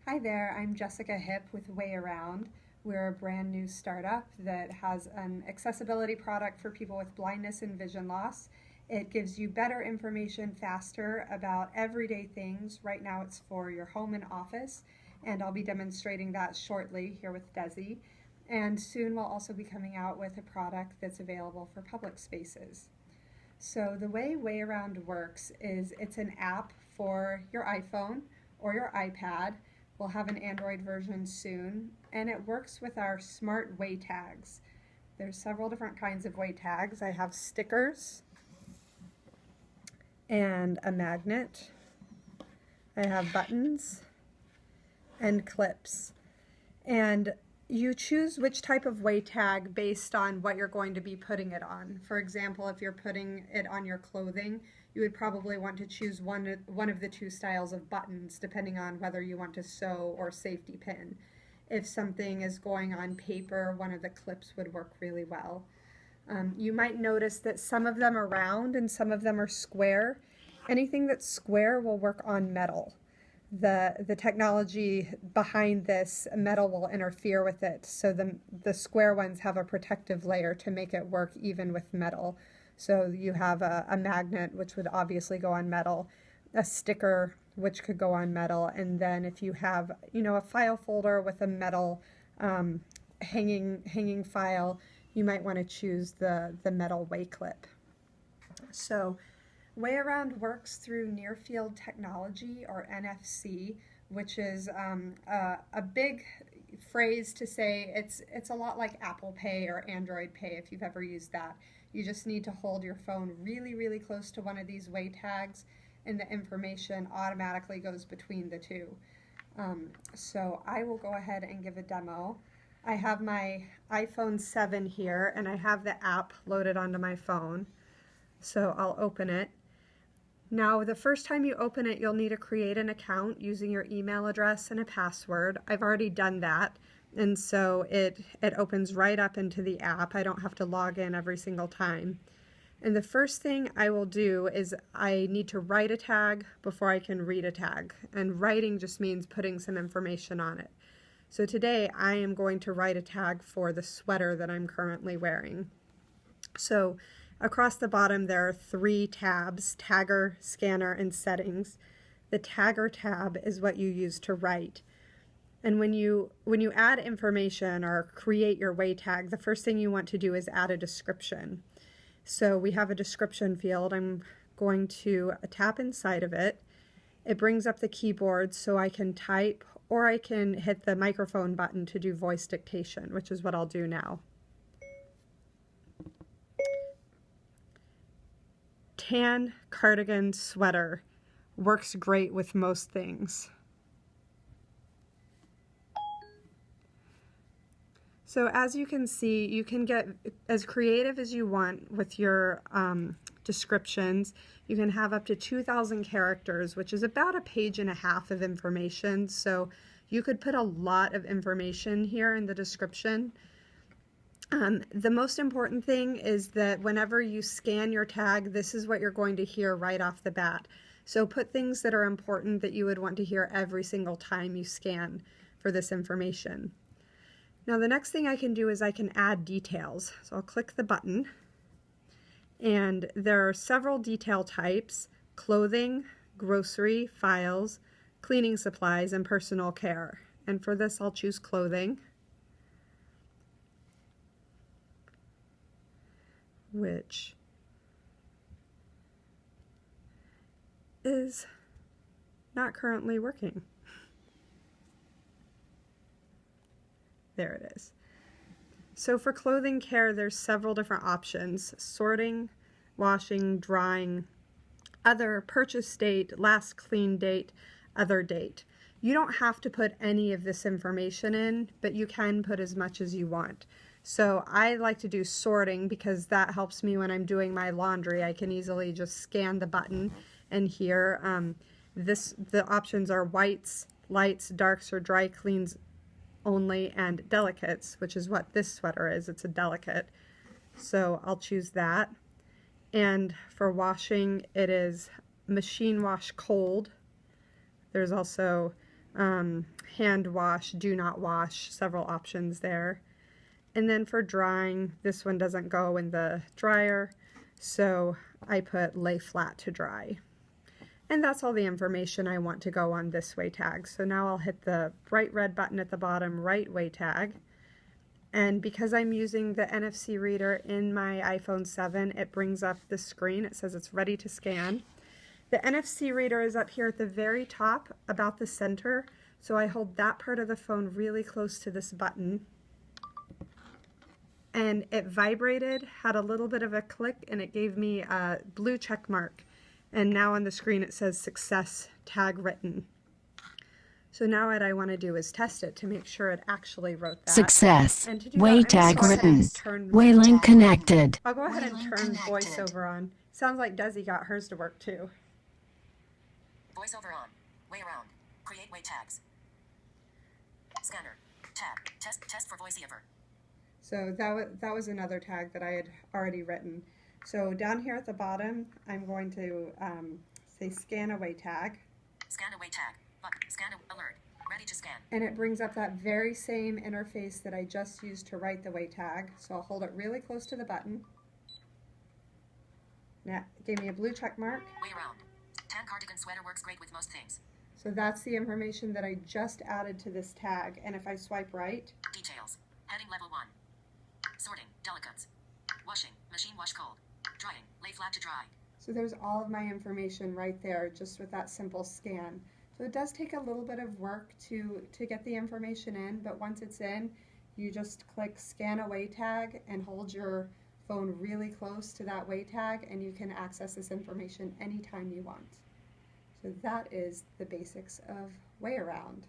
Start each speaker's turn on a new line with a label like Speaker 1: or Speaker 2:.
Speaker 1: Hi there, I'm Jessica Hip with WayAround. We're a brand new startup that has an accessibility product for people with blindness and vision loss. It gives you better information faster about everyday things. Right now it's for your home and office, and I'll be demonstrating that shortly here with Desi. And soon we'll also be coming out with a product that's available for public spaces. So the way WayAround works is it's an app for your iPhone or your iPad. We'll have an Android version soon, and it works with our smart way tags. There's several different kinds of way tags. I have stickers and a magnet. I have buttons and clips. And you choose which type of way tag based on what you're going to be putting it on. For example, if you're putting it on your clothing, you would probably want to choose one of the two styles of buttons, depending on whether you want to sew or safety pin. If something is going on paper, one of the clips would work really well. You might notice that some of them are round and some of them are square. Anything that's square will work on metal. The technology behind this metal will interfere with it, so the square ones have a protective layer to make it work even with metal. So you have a magnet, which would obviously go on metal, a sticker, which could go on metal, and then if you have, a file folder with a metal hanging file, you might want to choose the metal way clip. So WayAround works through near field technology, or NFC, which is a big phrase to say it's a lot like Apple Pay or Android Pay if you've ever used that. You just need to hold your phone really, really close to one of these way tags, and the information automatically goes between the two. So I will go ahead and give a demo. I have my iPhone 7 here, and I have the app loaded onto my phone. So I'll open it. Now, the first time you open it, you'll need to create an account using your email address and a password. I've already done that, and so it opens right up into the app. I don't have to log in every single time. And the first thing I will do is I need to write a tag before I can read a tag. And writing just means putting some information on it. So today I am going to write a tag for the sweater that I'm currently wearing. So across the bottom there are 3 tabs: Tagger, Scanner, and Settings. The Tagger tab is what you use to write. And when you add information or create your way tag, the first thing you want to do is add a description. So we have a description field. I'm going to tap inside of it. It brings up the keyboard so I can type, or I can hit the microphone button to do voice dictation, which is what I'll do now. Tan cardigan sweater works great with most things. So as you can see, you can get as creative as you want with your descriptions. You can have up to 2,000 characters, which is about 1.5 pages of information. So you could put a lot of information here in the description. The most important thing is that whenever you scan your tag, this is what you're going to hear right off the bat. So put things that are important that you would want to hear every single time you scan for this information. Now the next thing I can do is I can add details. So I'll click the button, and there are several detail types: clothing, grocery, files, cleaning supplies, and personal care. And for this I'll choose clothing, which is not currently working. There it is. So for clothing care, there's several different options: sorting, washing, drying, other, purchase date, last clean date, other date. You don't have to put any of this information in, but you can put as much as you want. So I like to do sorting because that helps me when I'm doing my laundry. I can easily just scan the button, and here the options are whites, lights, darks, or dry cleans only, and delicates, which is what this sweater is. It's a delicate. So I'll choose that. And for washing, it is machine wash cold. There's also hand wash, do not wash, several options there. And then for drying, this one doesn't go in the dryer, so I put lay flat to dry. And that's all the information I want to go on this way tag. So now I'll hit the bright red button at the bottom, right way tag. And because I'm using the NFC reader in my iPhone 7, it brings up the screen. It says it's ready to scan. The NFC reader is up here at the very top, about the center. So I hold that part of the phone really close to this button. And it vibrated, had a little bit of a click, and it gave me a blue check mark. And now on the screen it says success tag written. So now what I want to do is test it to make sure it actually wrote that.
Speaker 2: Success.
Speaker 1: And to do
Speaker 2: Way
Speaker 1: that, I'm
Speaker 2: tag
Speaker 1: gonna go ahead
Speaker 2: written.
Speaker 1: and turn
Speaker 2: Way link connected.
Speaker 1: I'll go ahead and turn voiceover on. Sounds like Desi got hers to work too.
Speaker 3: Voiceover on. WayAround. Create way tags. Scanner. Tag. Test for voiceover.
Speaker 1: So that was another tag that I had already written. So down here at the bottom, I'm going to say scan away tag.
Speaker 3: Scan away tag. Button. Scan alert. Ready to scan.
Speaker 1: And it brings up that very same interface that I just used to write the way tag. So I'll hold it really close to the button. Now, it gave me a blue check mark.
Speaker 3: WayAround. Tan cardigan sweater works great with most things.
Speaker 1: So that's the information that I just added to this tag. And if I swipe right,
Speaker 3: Details. Heading level 1. Sorting. Delicates. Washing. Machine wash cold. Drying. Lay flat to dry.
Speaker 1: so there's all of my information right there just with that simple scan. So it does take a little bit of work to get the information in, but once it's in, you just click scan away tag and hold your phone really close to that way tag, and you can access this information anytime you want. So that is the basics of WayAround.